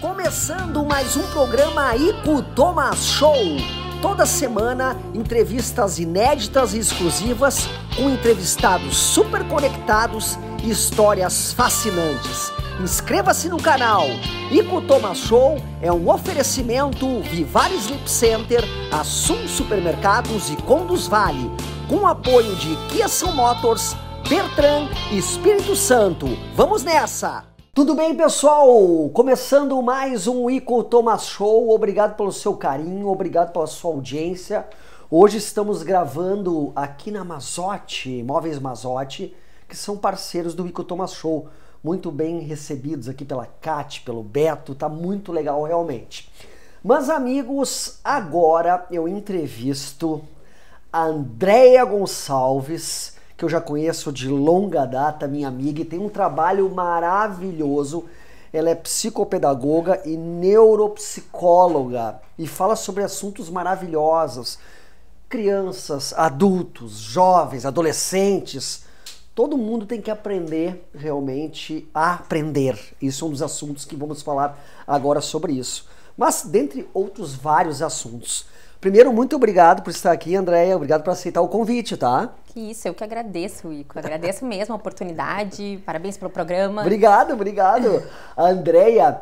Começando mais um programa ICO Thomas Show. Toda semana, entrevistas inéditas e exclusivas com entrevistados super conectados e histórias fascinantes. Inscreva-se no canal. ICO Thomas Show é um oferecimento Vivar Sleep Center, Assum Supermercados e Conduz Vale, com apoio de Kia São Motors, Bertran e Espírito Santo. Vamos nessa! Tudo bem, pessoal? Começando mais um ICO Thomas Show. Obrigado pelo seu carinho, obrigado pela sua audiência. Hoje estamos gravando aqui na Mazotti, Móveis Mazotti, que são parceiros do ICO Thomas Show. Muito bem recebidos aqui pela Kat, pelo Beto, tá muito legal realmente. Mas amigos, agora eu entrevisto a Andréia Gonçalves, que eu já conheço de longa data, minha amiga, e tem um trabalho maravilhoso. Ela é psicopedagoga e neuropsicóloga e fala sobre assuntos maravilhosos. Crianças, adultos, jovens, adolescentes, todo mundo tem que aprender realmente a aprender. Isso é um dos assuntos que vamos falar agora sobre isso. Mas dentre outros vários assuntos. Primeiro, muito obrigado por estar aqui, Andréia. Obrigado por aceitar o convite, tá? Que isso, eu que agradeço, Ico. Agradeço mesmo a oportunidade. Parabéns pelo programa. Obrigado. A Andréia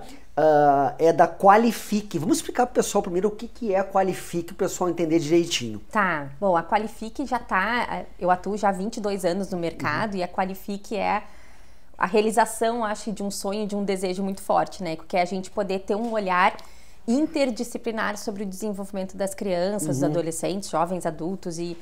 é da Qualifique. Vamos explicar pro pessoal primeiro o que é a Qualifique, para o pessoal entender direitinho. Tá, bom, a Qualifique já tá... Eu atuo já há 22 anos no mercado e a Qualifique é a realização, acho, de um sonho, de um desejo muito forte, né? Que é a gente poder ter um olhar interdisciplinar sobre o desenvolvimento das crianças, dos adolescentes, jovens, adultos e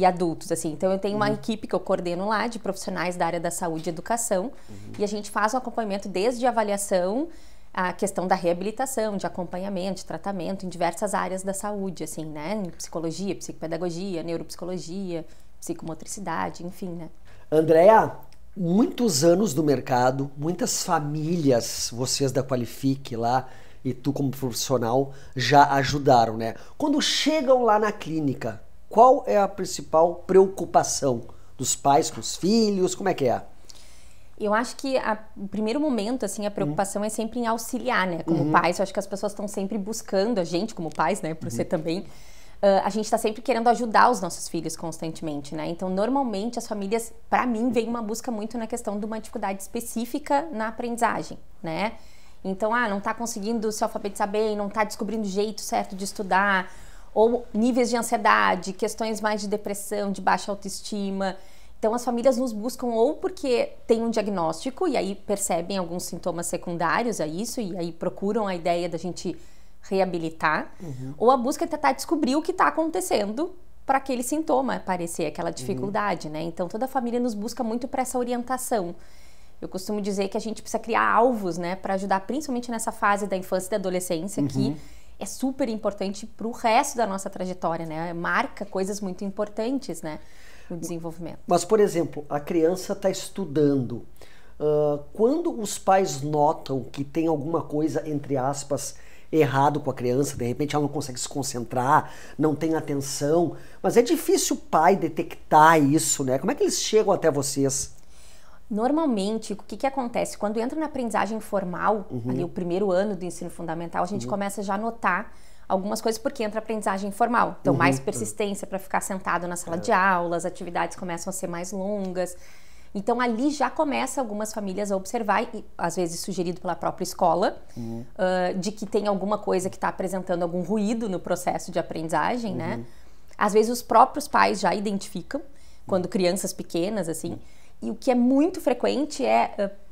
adultos, assim. Então eu tenho uma equipe que eu coordeno lá de profissionais da área da saúde e educação e a gente faz um acompanhamento desde a avaliação, a questão da reabilitação, de acompanhamento, de tratamento em diversas áreas da saúde, assim, né? Em psicologia, psicopedagogia, neuropsicologia, psicomotricidade, enfim, né? Andréia, muitos anos no mercado, muitas famílias, vocês da Qualifique lá, e tu como profissional já ajudaram, né? Quando chegam lá na clínica, qual é a principal preocupação dos pais com os filhos? Como é que é? Eu acho que o primeiro momento, assim, a preocupação é sempre em auxiliar, né? Como pais, eu acho que as pessoas estão sempre buscando, a gente como pais, né? Por ser também, a gente está sempre querendo ajudar os nossos filhos constantemente, né? Então, normalmente, as famílias, para mim, vem uma busca muito na questão de uma dificuldade específica na aprendizagem, né? Então, não está conseguindo se alfabetizar bem, não está descobrindo o jeito certo de estudar, ou níveis de ansiedade, questões mais de depressão, de baixa autoestima. Então, as famílias nos buscam ou porque tem um diagnóstico e aí percebem alguns sintomas secundários a isso e aí procuram a ideia da gente reabilitar, ou a busca é tentar descobrir o que está acontecendo para aquele sintoma aparecer, aquela dificuldade, né? Então, toda a família nos busca muito para essa orientação. Eu costumo dizer que a gente precisa criar alvos, né, para ajudar principalmente nessa fase da infância e da adolescência, que é super importante para o resto da nossa trajetória, né? Marca coisas muito importantes, né, no desenvolvimento. Mas, por exemplo, a criança está estudando. Quando os pais notam que tem alguma coisa, entre aspas, errado com a criança, de repente ela não consegue se concentrar, não tem atenção, mas é difícil o pai detectar isso, né? Como é que eles chegam até vocês? Normalmente, o que acontece? Quando entra na aprendizagem formal, ali o primeiro ano do ensino fundamental, a gente começa já a notar algumas coisas porque entra a aprendizagem formal. Então, mais persistência para ficar sentado na sala de aula, as atividades começam a ser mais longas. Então, ali já começa algumas famílias a observar, e às vezes sugerido pela própria escola, de que tem alguma coisa que está apresentando algum ruído no processo de aprendizagem, né? Às vezes os próprios pais já identificam, quando crianças pequenas, assim. E o que é muito frequente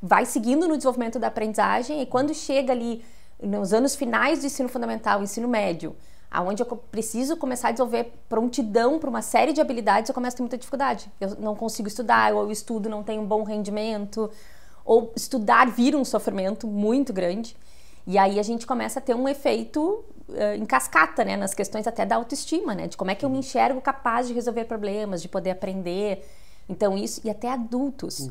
vai seguindo no desenvolvimento da aprendizagem e quando chega ali nos anos finais do ensino fundamental, ensino médio, aonde eu preciso começar a desenvolver prontidão para uma série de habilidades, eu começo a ter muita dificuldade. Eu não consigo estudar, ou eu estudo, não tenho um bom rendimento, ou estudar vira um sofrimento muito grande. E aí a gente começa a ter um efeito em cascata, né, nas questões até da autoestima, né, de como é que eu me enxergo capaz de resolver problemas, de poder aprender. Então isso, e até adultos.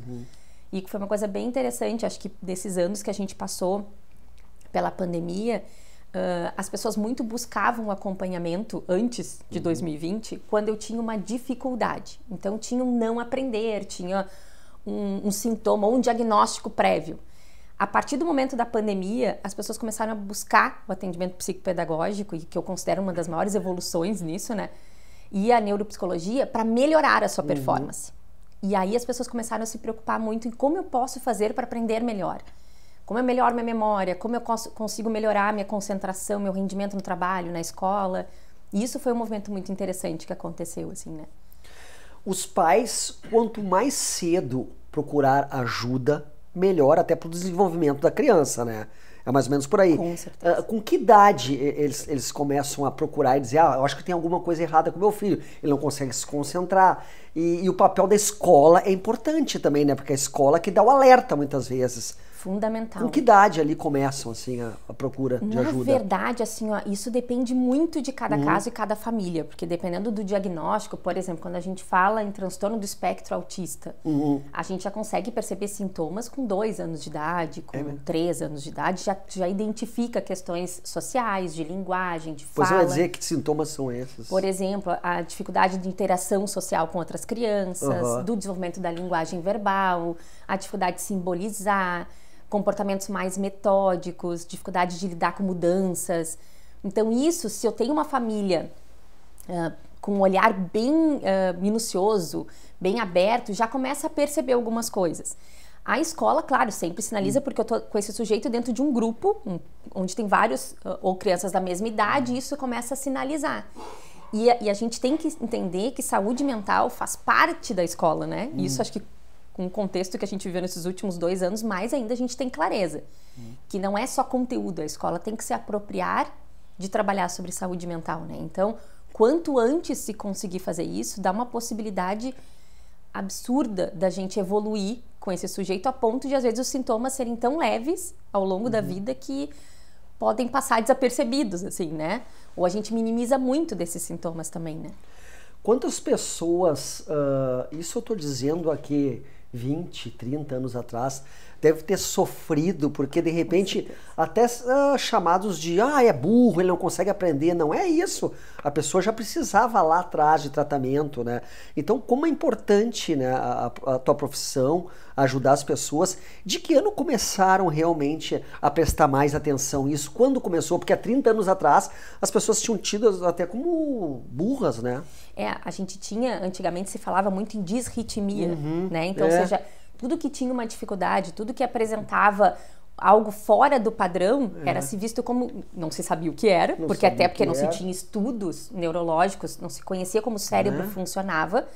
E foi uma coisa bem interessante, acho que desses anos que a gente passou pela pandemia, as pessoas muito buscavam o acompanhamento antes de 2020, quando eu tinha uma dificuldade. Então tinha um não aprender, tinha um sintoma ou um diagnóstico prévio. A partir do momento da pandemia, as pessoas começaram a buscar o atendimento psicopedagógico, e que eu considero uma das maiores evoluções nisso, né? E a neuropsicologia para melhorar a sua performance. E aí as pessoas começaram a se preocupar muito em como eu posso fazer para aprender melhor. Como eu melhoro minha memória, como eu consigo melhorar minha concentração, meu rendimento no trabalho, na escola. E isso foi um movimento muito interessante que aconteceu, assim, né? Os pais, quanto mais cedo procurar ajuda, melhor até para o desenvolvimento da criança, né? É mais ou menos por aí. Com certeza. Com que idade eles começam a procurar e dizer, eu acho que tem alguma coisa errada com meu filho, ele não consegue se concentrar. E o papel da escola é importante também, né? Porque é a escola que dá o alerta muitas vezes. Fundamental. Com que idade ali começam, assim, a procura de ajuda? Na verdade, assim, ó, isso depende muito de cada caso e cada família, porque dependendo do diagnóstico, por exemplo, quando a gente fala em transtorno do espectro autista, a gente já consegue perceber sintomas com 2 anos de idade, com 3 anos de idade, já identifica questões sociais, de linguagem, de fala. Pois eu ia dizer, que sintomas são esses? Por exemplo, a dificuldade de interação social com outras crianças, do desenvolvimento da linguagem verbal, a dificuldade de simbolizar, comportamentos mais metódicos, dificuldade de lidar com mudanças. Então isso, se eu tenho uma família com um olhar bem minucioso, bem aberto, já começa a perceber algumas coisas. A escola, claro, sempre sinaliza, porque eu tô com esse sujeito dentro de um grupo, onde tem vários, ou crianças da mesma idade, e isso começa a sinalizar. E a gente tem que entender que saúde mental faz parte da escola, né? Isso acho que com o contexto que a gente viveu nesses últimos 2 anos, mais ainda a gente tem clareza. Que não é só conteúdo, a escola tem que se apropriar de trabalhar sobre saúde mental, né? Então, quanto antes se conseguir fazer isso, dá uma possibilidade absurda da gente evoluir com esse sujeito, a ponto de, às vezes, os sintomas serem tão leves ao longo da vida que podem passar desapercebidos, assim, né? Ou a gente minimiza muito desses sintomas também, né? Quantas pessoas, isso eu estou dizendo aqui 20, 30 anos atrás, deve ter sofrido, porque de repente até chamados de é burro, ele não consegue aprender. Não é isso. A pessoa já precisava lá atrás de tratamento, né? Então, como é importante, né, a tua profissão, ajudar as pessoas. De que ano começaram realmente a prestar mais atenção nisso? Quando começou? Porque há 30 anos atrás as pessoas tinham tido até como burras, né? A gente tinha, antigamente se falava muito em disritmia, né? Então, ou seja, tudo que tinha uma dificuldade, tudo que apresentava algo fora do padrão, era se visto como, não se sabia o que era, porque não se tinha estudos neurológicos, não se conhecia como o cérebro funcionava.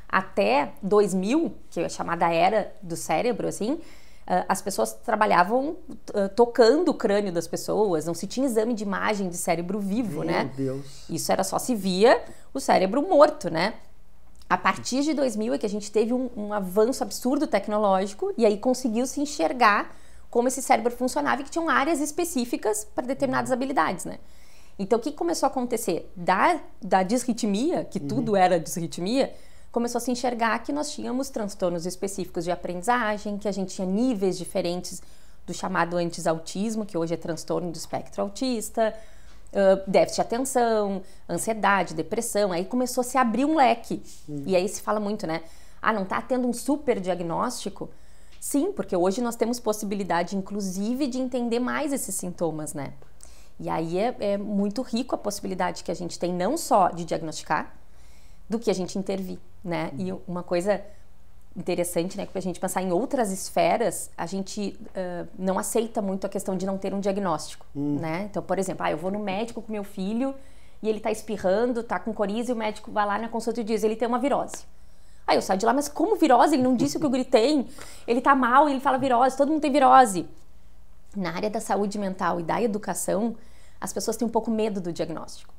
Até 2000, que é a chamada era do cérebro, assim, as pessoas trabalhavam tocando o crânio das pessoas, não se tinha exame de imagem de cérebro vivo, né? Meu Deus. Isso era só se via o cérebro morto, né? A partir de 2000 é que a gente teve um avanço absurdo tecnológico e aí conseguiu se enxergar como esse cérebro funcionava e que tinham áreas específicas para determinadas habilidades, né? Então, o que começou a acontecer? Da disritmia, que tudo era disritmia, começou a se enxergar que nós tínhamos transtornos específicos de aprendizagem, que a gente tinha níveis diferentes do chamado antes-autismo, que hoje é transtorno do espectro autista, déficit de atenção, ansiedade, depressão. Aí começou a se abrir um leque. E aí se fala muito, né? Não está tendo um super diagnóstico? Sim, porque hoje nós temos possibilidade, inclusive, de entender mais esses sintomas, né? E aí é muito rico a possibilidade que a gente tem, não só de diagnosticar, do que a gente intervir, né? E uma coisa interessante, né, que a gente pensar em outras esferas, a gente não aceita muito a questão de não ter um diagnóstico, né? Então, por exemplo, eu vou no médico com meu filho e ele tá espirrando, tá com coriza, e o médico vai lá na consulta e diz, ele tem uma virose. Aí eu saio de lá, mas como virose? Ele não disse o que eu gritei. Ele tá mal e ele fala virose, todo mundo tem virose. Na área da saúde mental e da educação, as pessoas têm um pouco medo do diagnóstico.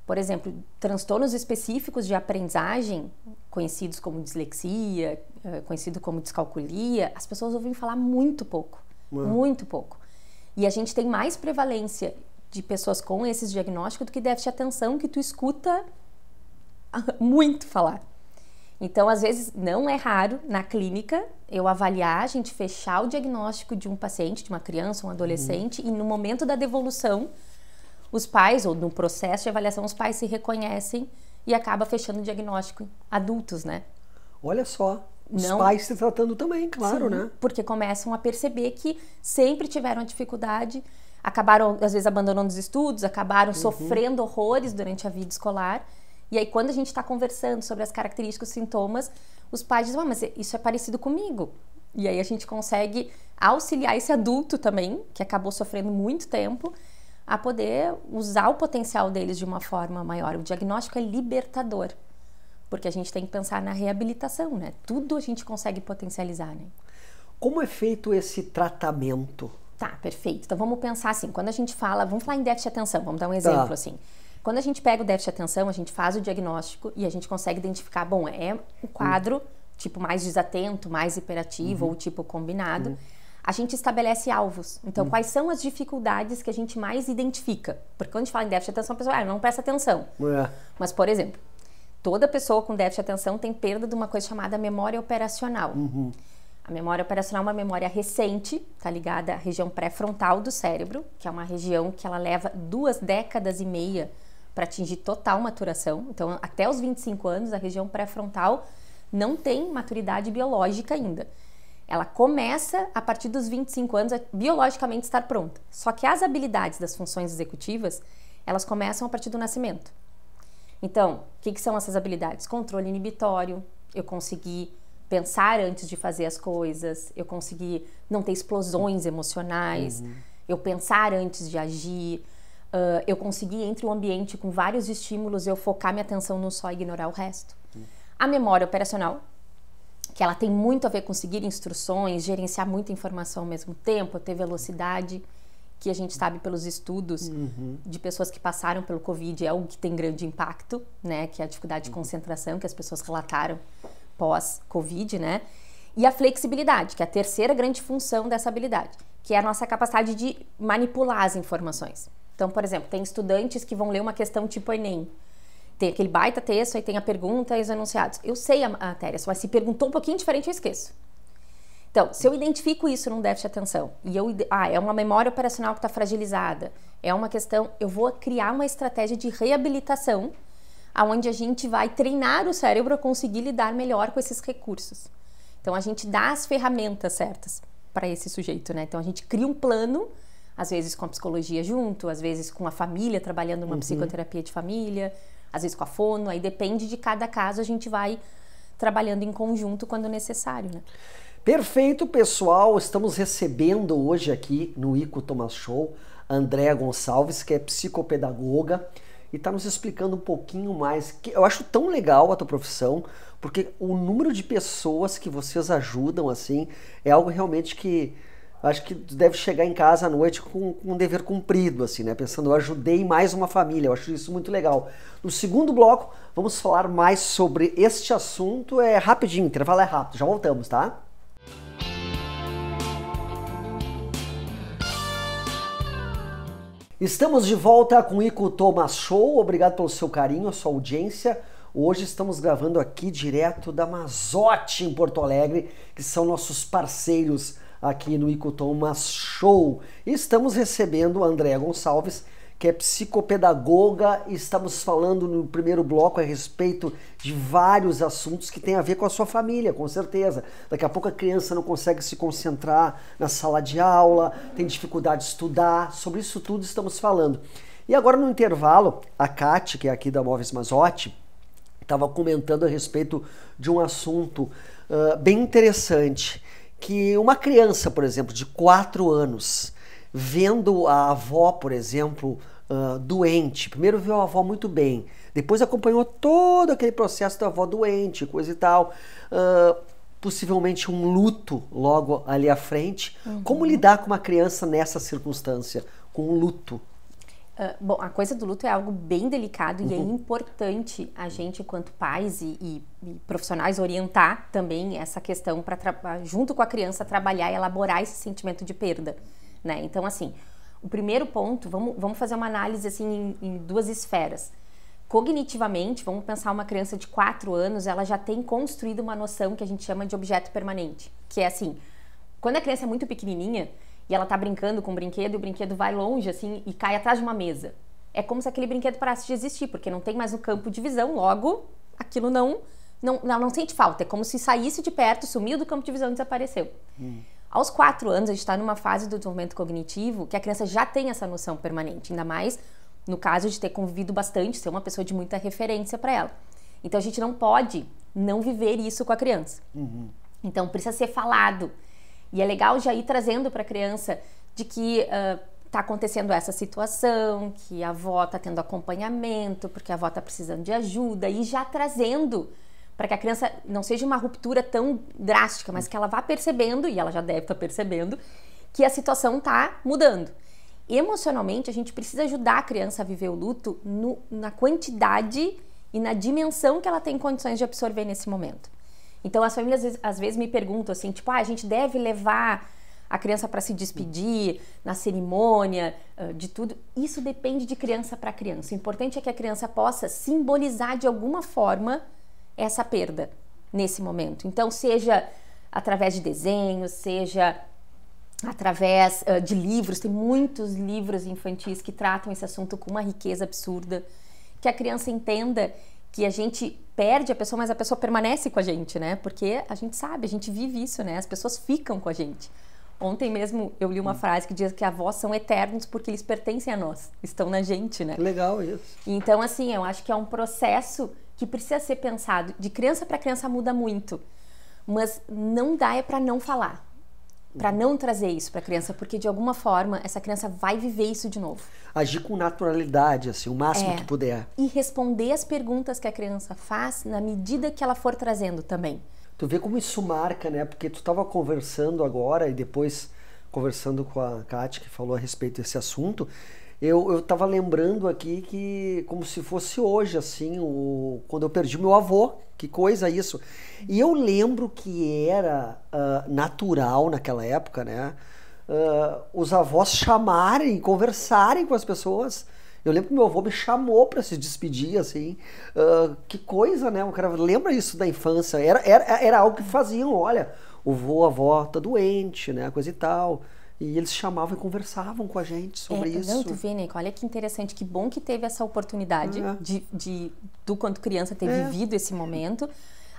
Por exemplo, transtornos específicos de aprendizagem, conhecidos como dislexia, conhecido como descalculia, as pessoas ouvem falar muito pouco, muito pouco. E a gente tem mais prevalência de pessoas com esses diagnósticos do que déficit de atenção, que tu escuta muito falar. Então, às vezes, não é raro na clínica eu avaliar, a gente fechar o diagnóstico de um paciente, de uma criança, um adolescente, e no momento da devolução, os pais, ou no processo de avaliação, os pais se reconhecem e acaba fechando o diagnóstico adultos, né? Olha só. Os pais se tratando também, claro, sim, né? Porque começam a perceber que sempre tiveram dificuldade, acabaram, às vezes, abandonando os estudos, acabaram sofrendo horrores durante a vida escolar. E aí, quando a gente está conversando sobre as características, os sintomas, os pais dizem, mas isso é parecido comigo. E aí a gente consegue auxiliar esse adulto também, que acabou sofrendo muito tempo, a poder usar o potencial deles de uma forma maior. O diagnóstico é libertador, porque a gente tem que pensar na reabilitação, né? Tudo a gente consegue potencializar, né? Como é feito esse tratamento? Tá, perfeito. Então vamos pensar assim, quando a gente fala, vamos falar em déficit de atenção, vamos dar um exemplo assim. Quando a gente pega o déficit de atenção, a gente faz o diagnóstico e a gente consegue identificar, bom, é um quadro tipo mais desatento, mais hiperativo ou tipo combinado. A gente estabelece alvos. Então, quais são as dificuldades que a gente mais identifica? Porque quando a gente fala em déficit de atenção, a pessoa não presta atenção. Mas, por exemplo, toda pessoa com déficit de atenção tem perda de uma coisa chamada memória operacional. A memória operacional é uma memória recente, está ligada à região pré-frontal do cérebro, que é uma região que ela leva 2 décadas e meia para atingir total maturação. Então, até os 25 anos, a região pré-frontal não tem maturidade biológica ainda. Ela começa a partir dos 25 anos a biologicamente estar pronta. Só que as habilidades das funções executivas, elas começam a partir do nascimento. Então, o que são essas habilidades? Controle inibitório, eu consegui pensar antes de fazer as coisas, eu consegui não ter explosões emocionais, eu pensar antes de agir, eu consegui, entre um ambiente com vários estímulos, eu focar minha atenção num só e ignorar o resto. A memória operacional, que ela tem muito a ver com seguir instruções, gerenciar muita informação ao mesmo tempo, ter velocidade, que a gente sabe pelos estudos de pessoas que passaram pelo Covid, é algo que tem grande impacto, né? Que é a dificuldade de concentração que as pessoas relataram pós-Covid, né? E a flexibilidade, que é a terceira grande função dessa habilidade, que é a nossa capacidade de manipular as informações. Então, por exemplo, tem estudantes que vão ler uma questão tipo Enem, tem aquele baita texto, aí tem a pergunta e os enunciados. Eu sei a matéria, mas se perguntou um pouquinho diferente, eu esqueço. Então, se eu identifico isso num déficit de atenção, e é uma memória operacional que está fragilizada, é uma questão, eu vou criar uma estratégia de reabilitação, onde a gente vai treinar o cérebro a conseguir lidar melhor com esses recursos. Então, a gente dá as ferramentas certas para esse sujeito, né? Então, a gente cria um plano, às vezes com a psicologia junto, às vezes com a família, trabalhando numa psicoterapia de família, às vezes com a fono, aí depende de cada caso, a gente vai trabalhando em conjunto quando necessário, né? Perfeito, pessoal. Estamos recebendo hoje aqui no Ico Thomas Show a Andréa Gonçalves, que é psicopedagoga, e está nos explicando um pouquinho mais. Eu acho tão legal a tua profissão, porque o número de pessoas que vocês ajudam, assim, é algo realmente que acho que deve chegar em casa à noite com um dever cumprido, assim, né? Pensando, eu ajudei mais uma família, eu acho isso muito legal. No segundo bloco, vamos falar mais sobre este assunto. É rapidinho, o intervalo é rápido, já voltamos, tá? Estamos de volta com o Ico Thomas Show. Obrigado pelo seu carinho, a sua audiência. Hoje estamos gravando aqui direto da Mazotti, em Porto Alegre, que são nossos parceiros aqui no Ico Thomas Show. E estamos recebendo a Andréa Gonçalves, que é psicopedagoga, e estamos falando no primeiro bloco a respeito de vários assuntos que têm a ver com a sua família, com certeza. Daqui a pouco a criança não consegue se concentrar na sala de aula, tem dificuldade de estudar, sobre isso tudo estamos falando. E agora no intervalo, a Kati, que é aqui da Móveis Mazotti, estava comentando a respeito de um assunto bem interessante, que uma criança, por exemplo, de 4 anos, vendo a avó, por exemplo, doente, primeiro viu a avó muito bem, depois acompanhou todo aquele processo da avó doente, coisa e tal, possivelmente um luto logo ali à frente. Como lidar com uma criança nessa circunstância, com um luto? Bom, a coisa do luto é algo bem delicado e é importante a gente, enquanto pais e profissionais, orientar também essa questão para, junto com a criança, trabalhar e elaborar esse sentimento de perda, né? Então, assim, o primeiro ponto, vamos fazer uma análise assim em 2 esferas. Cognitivamente, vamos pensar uma criança de 4 anos, ela já tem construído uma noção que a gente chama de objeto permanente, que é assim, quando a criança é muito pequenininha e ela tá brincando com o brinquedo e o brinquedo vai longe assim e cai atrás de uma mesa, é como se aquele brinquedo parasse de existir, porque não tem mais o campo de visão, logo aquilo não ela não sente falta, é como se saísse de perto, sumiu do campo de visão e desapareceu. Aos 4 anos, a gente está numa fase do desenvolvimento cognitivo que a criança já tem essa noção permanente, ainda mais no caso de ter convivido bastante, ser uma pessoa de muita referência para ela. Então, a gente não pode não viver isso com a criança. Então, precisa ser falado. E é legal já ir trazendo para a criança de que está acontecendo essa situação, que a avó está tendo acompanhamento, porque a avó está precisando de ajuda, e já trazendo para que a criança não seja uma ruptura tão drástica, mas que ela vá percebendo, e ela já deve estar percebendo, que a situação está mudando. Emocionalmente, a gente precisa ajudar a criança a viver o luto na quantidade e na dimensão que ela tem condições de absorver nesse momento. Então, as famílias às vezes me perguntam assim, tipo, a gente deve levar a criança para se despedir, na cerimônia, de tudo. Isso depende de criança para criança. O importante é que a criança possa simbolizar de alguma forma essa perda nesse momento. Então, seja através de desenhos, seja através de livros, tem muitos livros infantis que tratam esse assunto com uma riqueza absurda, que a criança entenda que a gente perde a pessoa, mas a pessoa permanece com a gente, né? Porque a gente sabe, a gente vive isso, né? As pessoas ficam com a gente. Ontem mesmo eu li uma frase que diz que avós são eternos porque eles pertencem a nós, estão na gente, né? Legal isso. Então, assim, eu acho que é um processo que precisa ser pensado. De criança para criança muda muito, mas não dá para não falar, para não trazer isso para a criança, porque de alguma forma essa criança vai viver isso de novo. Agir com naturalidade, assim, o máximo que puder. E responder as perguntas que a criança faz na medida que ela for trazendo também. Tu vê como isso marca, né? Porque tu estava conversando agora e depois conversando com a Kátia, que falou a respeito desse assunto, eu estava lembrando aqui que como se fosse hoje, assim, quando eu perdi meu avô, que coisa isso. E eu lembro que era natural naquela época, né? Os avós chamarem, conversarem com as pessoas. Eu lembro que meu avô me chamou para se despedir, assim. Que coisa, né? O cara lembra isso da infância. Era algo que faziam, olha, o vô, a avó tá doente, né? Coisa e tal. E eles chamavam e conversavam com a gente sobre isso. Não, tu vê, Nico, olha que interessante, que bom que teve essa oportunidade tu, quando criança, ter vivido esse momento.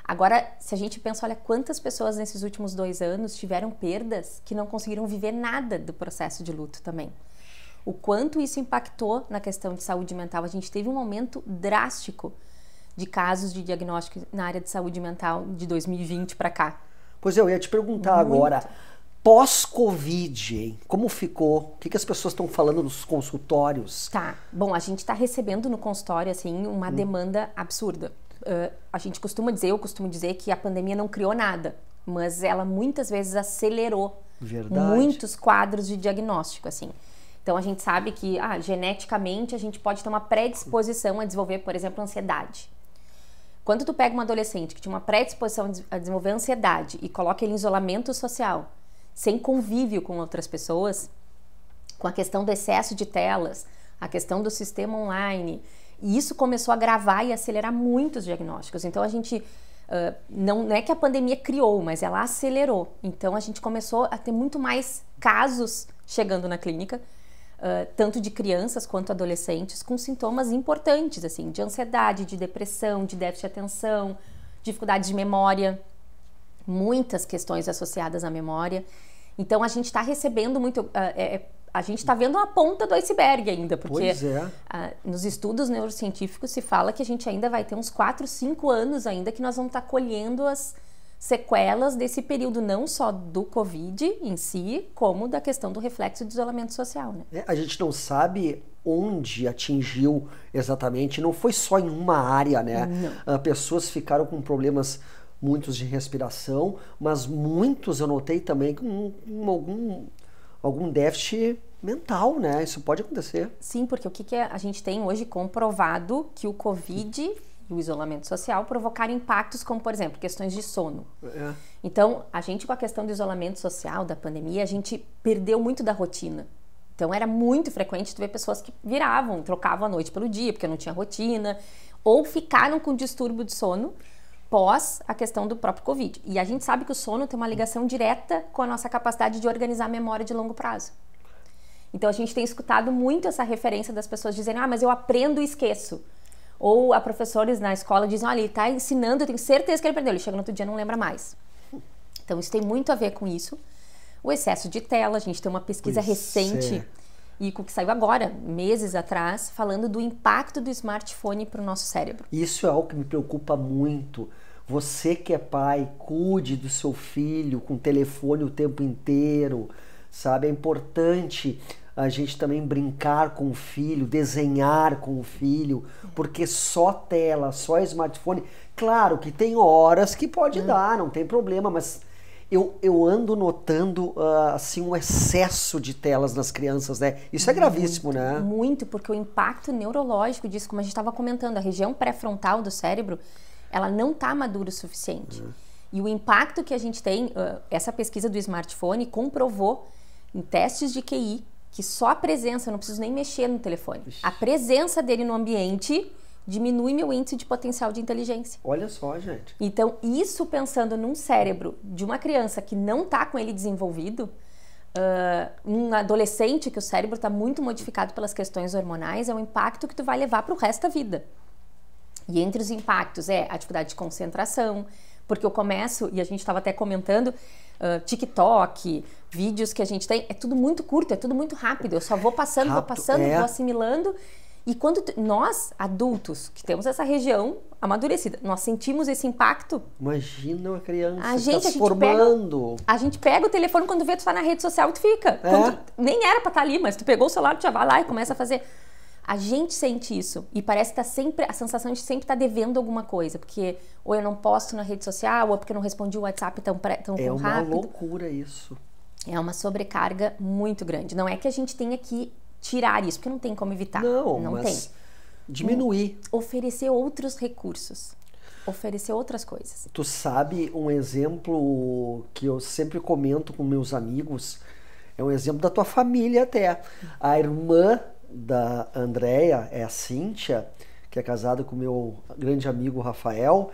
Agora, se a gente pensa, olha, quantas pessoas nesses últimos 2 anos tiveram perdas que não conseguiram viver nada do processo de luto também. O quanto isso impactou na questão de saúde mental. A gente teve um aumento drástico de casos de diagnóstico na área de saúde mental de 2020 para cá. Pois eu ia te perguntar agora, pós-Covid, hein? Como ficou? O que as pessoas estão falando nos consultórios? Tá, bom, a gente está recebendo no consultório, assim, uma demanda absurda. A gente costuma dizer, eu costumo dizer que a pandemia não criou nada, mas ela muitas vezes acelerou muitos quadros de diagnóstico, assim. Então, a gente sabe que, geneticamente, a gente pode ter uma predisposição a desenvolver, por exemplo, ansiedade. Quando tu pega um adolescente que tinha uma predisposição a desenvolver ansiedade e coloca ele em isolamento social, sem convívio com outras pessoas, com a questão do excesso de telas, a questão do sistema online, e isso começou a agravar e acelerar muitos diagnósticos. Então, a gente... não é que a pandemia criou, mas ela acelerou. Então, a gente começou a ter muito mais casos chegando na clínica, tanto de crianças quanto adolescentes, com sintomas importantes, assim, de ansiedade, de depressão, de déficit de atenção, dificuldade de memória, muitas questões associadas à memória. Então, a gente está recebendo muito... a gente está vendo a ponta do iceberg ainda, porque nos estudos neurocientíficos se fala que a gente ainda vai ter uns 4, 5 anos ainda que nós vamos estar colhendo as sequelas desse período, não só do Covid em si, como da questão do reflexo do isolamento social, né? A gente não sabe onde atingiu exatamente, não foi só em uma área, né? Pessoas ficaram com problemas, muitos de respiração, mas muitos eu notei também com algum déficit mental, né? Isso pode acontecer. Sim, porque o que a gente tem hoje comprovado que o Covid e o isolamento social provocaram impactos como, por exemplo, questões de sono. Então, a gente com a questão do isolamento social, da pandemia, a gente perdeu muito da rotina. Então, era muito frequente tu ver pessoas que trocavam a noite pelo dia, porque não tinha rotina, ou ficaram com distúrbio de sono pós a questão do próprio Covid. E a gente sabe que o sono tem uma ligação direta com a nossa capacidade de organizar a memória de longo prazo. Então, a gente tem escutado muito essa referência das pessoas dizendo, mas eu aprendo e esqueço. Ou a professores na escola dizem, olha, ele está ensinando, eu tenho certeza que ele aprendeu. Ele chega no outro dia e não lembra mais. Então, isso tem muito a ver com isso. O excesso de tela, a gente tem uma pesquisa recente, e que saiu agora, meses atrás, falando do impacto do smartphone para o nosso cérebro. Isso é algo que me preocupa muito. Você que é pai, cuide do seu filho com telefone o tempo inteiro, sabe? É importante a gente também brincar com o filho, desenhar com o filho, porque só tela, só smartphone, claro que tem horas que pode dar, não tem problema, mas eu ando notando assim um excesso de telas nas crianças, né? Isso é gravíssimo, né? Muito, porque o impacto neurológico disso, como a gente estava comentando, a região pré-frontal do cérebro, ela não está madura o suficiente. E o impacto que a gente tem, essa pesquisa do smartphone comprovou em testes de QI que só a presença, eu não preciso nem mexer no telefone, a presença dele no ambiente diminui meu índice de potencial de inteligência. Olha só, gente. Então, isso pensando num cérebro de uma criança que não está com ele desenvolvido, um adolescente que o cérebro está muito modificado pelas questões hormonais, é um impacto que tu vai levar para o resto da vida. E entre os impactos é a dificuldade de concentração, porque eu começo, e a gente estava até comentando, TikTok, vídeos que a gente tem, é tudo muito curto, é tudo muito rápido, eu só vou passando, vou assimilando. E quando nós, adultos, que temos essa região amadurecida, nós sentimos esse impacto. Imagina uma criança se formando. A gente pega o telefone quando vê tu tá na rede social e tu fica. Nem era pra estar ali, mas tu pegou o celular, tu já vai lá e começa a fazer. A gente sente isso e parece que tá sempre, a sensação de sempre estar devendo alguma coisa, porque ou eu não posto na rede social, ou porque eu não respondi o WhatsApp tão rápido. É uma loucura isso. É uma sobrecarga muito grande. Não é que a gente tenha que tirar isso, porque não tem como evitar. Não tem. Diminuir. Oferecer outros recursos. Oferecer outras coisas. Tu sabe um exemplo que eu sempre comento com meus amigos, é um exemplo da tua família até. A irmã da Andréia é a Cíntia, que é casada com o meu grande amigo Rafael,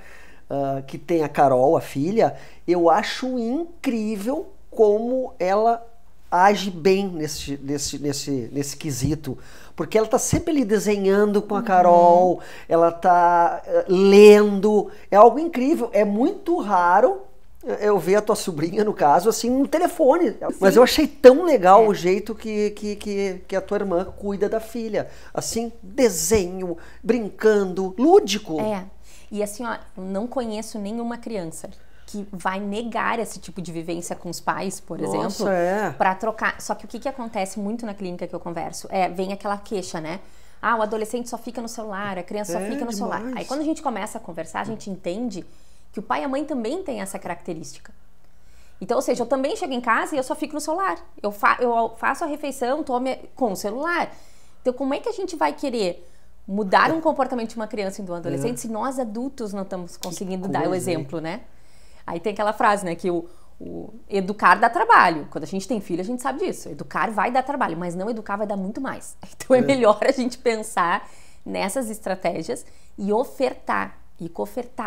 que tem a Carol, a filha. Eu acho incrível como ela age bem nesse quesito, porque ela tá sempre ali desenhando com a Carol, ela tá lendo, é algo incrível, é muito raro eu ver a tua sobrinha, no caso, assim, no telefone. Sim. Mas eu achei tão legal o jeito que a tua irmã cuida da filha, assim, desenho, brincando, lúdico. E assim, ó, não conheço nenhuma criança que vai negar esse tipo de vivência com os pais, por exemplo, para trocar. Só que o que acontece muito na clínica que eu converso vem aquela queixa, né? O adolescente só fica no celular, a criança só fica no celular. Aí quando a gente começa a conversar, a gente entende que o pai e a mãe também têm essa característica. Então, ou seja, eu também chego em casa e eu só fico no celular. Eu faço a refeição, com o celular. Então, como é que a gente vai querer mudar um comportamento de uma criança e de um adolescente se nós adultos não estamos conseguindo dar o exemplo, né? Aí tem aquela frase, né, que o educar dá trabalho. Quando a gente tem filho, a gente sabe disso. Educar vai dar trabalho, mas não educar vai dar muito mais. Então é melhor a gente pensar nessas estratégias e ofertar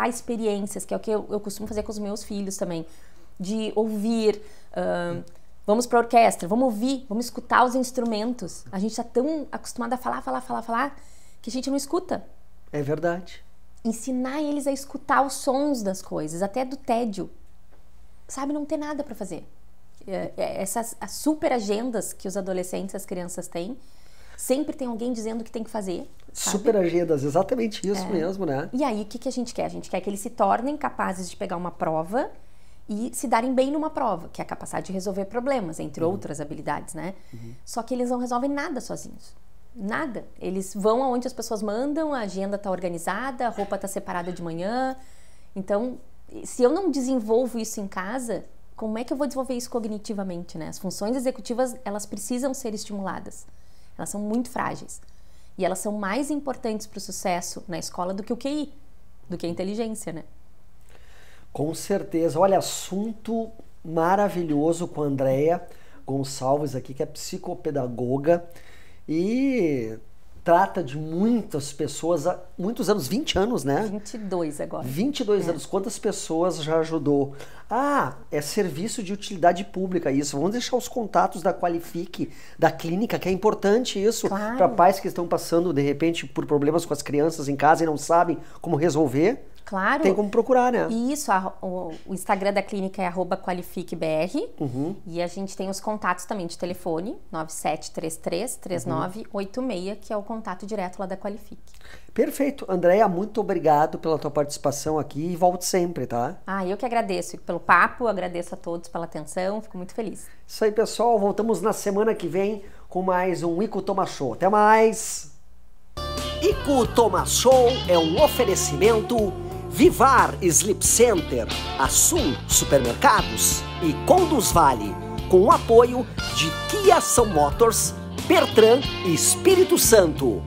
experiências, que é o que eu costumo fazer com os meus filhos também. De ouvir, vamos para a orquestra, vamos ouvir, vamos escutar os instrumentos. A gente está tão acostumado a falar, que a gente não escuta. É verdade. Ensinar eles a escutar os sons das coisas, até do tédio. Sabe, não ter nada para fazer. Essas as super agendas que os adolescentes, as crianças têm, sempre tem alguém dizendo o que tem que fazer. Sabe? Super agendas, exatamente isso mesmo, né? E aí, o que a gente quer? A gente quer que eles se tornem capazes de pegar uma prova e se darem bem numa prova, que é a capacidade de resolver problemas, entre outras habilidades, né? Só que eles não resolvem nada sozinhos. Nada. Eles vão aonde as pessoas mandam, a agenda está organizada, a roupa está separada de manhã. Então, se eu não desenvolvo isso em casa, como é que eu vou desenvolver isso cognitivamente, né? As funções executivas, elas precisam ser estimuladas. Elas são muito frágeis. E elas são mais importantes para o sucesso na escola do que o QI, do que a inteligência, né? Com certeza. Olha, assunto maravilhoso com a Andréia Gonçalves aqui, que é psicopedagoga. E trata de muitas pessoas há muitos anos, 20 anos, né? 22 agora. 22 anos. Quantas pessoas já ajudou? Ah, é serviço de utilidade pública isso. Vamos deixar os contatos da Qualifique, da clínica, que é importante isso. Claro. Para pais que estão passando, de repente, por problemas com as crianças em casa e não sabem como resolver. Claro. Tem como procurar, né? Isso, o Instagram da clínica é @qualifiquebr. E a gente tem os contatos também de telefone, 9733-3986, que é o contato direto lá da Qualifique. Perfeito. Andréia, muito obrigado pela tua participação aqui e volte sempre, tá? Eu que agradeço pelo papo, agradeço a todos pela atenção, fico muito feliz. Isso aí, pessoal. Voltamos na semana que vem com mais um Ico Toma Show. Até mais! Ico Toma Show é um oferecimento Vivar Sleep Center, Assul Supermercados e Conduz Vale, com o apoio de Kia São Motors, Bertran e Espírito Santo.